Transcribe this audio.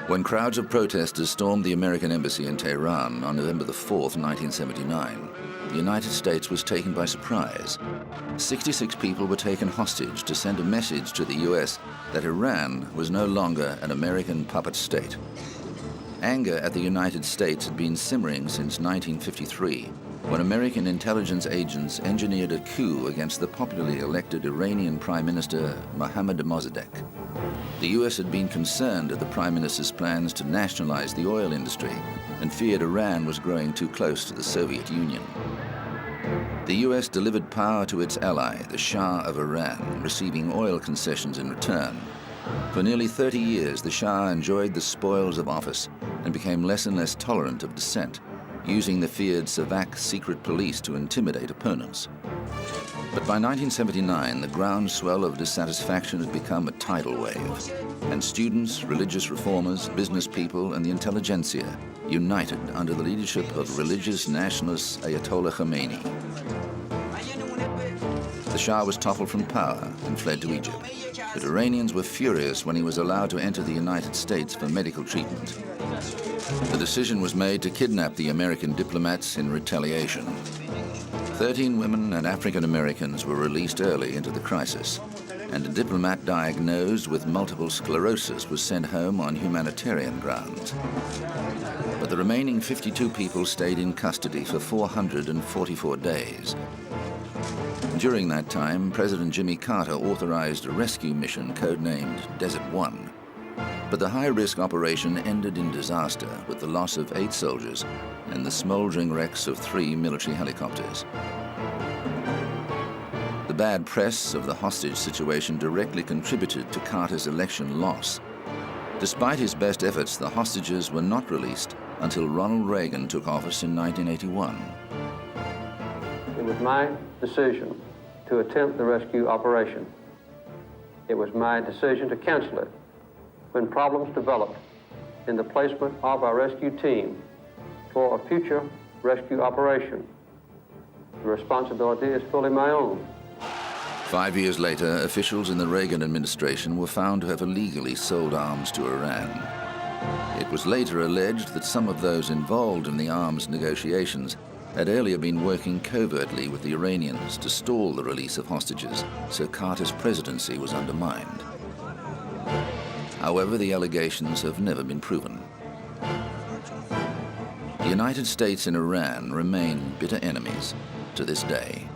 When crowds of protesters stormed the American embassy in Tehran on November the 4th, 1979, the United States was taken by surprise. 66 people were taken hostage to send a message to the US that Iran was no longer an American puppet state. Anger at the United States had been simmering since 1953, when American intelligence agents engineered a coup against the popularly elected Iranian Prime Minister Mohammad Mossadegh. The US had been concerned at the Prime Minister's plans to nationalize the oil industry and feared Iran was growing too close to the Soviet Union. The US delivered power to its ally, the Shah of Iran, receiving oil concessions in return. For nearly 30 years, the Shah enjoyed the spoils of office and became less and less tolerant of dissent, using the feared Savak secret police to intimidate opponents. But by 1979, the groundswell of dissatisfaction had become a tidal wave, and students, religious reformers, business people, and the intelligentsia united under the leadership of religious nationalist Ayatollah Khomeini. The Shah was toppled from power and fled to Egypt, but Iranians were furious when he was allowed to enter the United States for medical treatment. The decision was made to kidnap the American diplomats in retaliation. 13 women and African Americans were released early into the crisis, and a diplomat diagnosed with multiple sclerosis was sent home on humanitarian grounds. But the remaining 52 people stayed in custody for 444 days. During that time, President Jimmy Carter authorized a rescue mission codenamed Desert One. But the high-risk operation ended in disaster with the loss of 8 soldiers and the smoldering wrecks of 3 military helicopters. The bad press of the hostage situation directly contributed to Carter's election loss. Despite his best efforts, the hostages were not released until Ronald Reagan took office in 1981. It was my decision to attempt the rescue operation. It was my decision to cancel it when problems developed in the placement of our rescue team for a future rescue operation. The responsibility is fully my own. 5 years later, officials in the Reagan administration were found to have illegally sold arms to Iran. It was later alleged that some of those involved in the arms negotiations had earlier been working covertly with the Iranians to stall the release of hostages, so Carter's presidency was undermined. However, the allegations have never been proven. The United States and Iran remain bitter enemies to this day.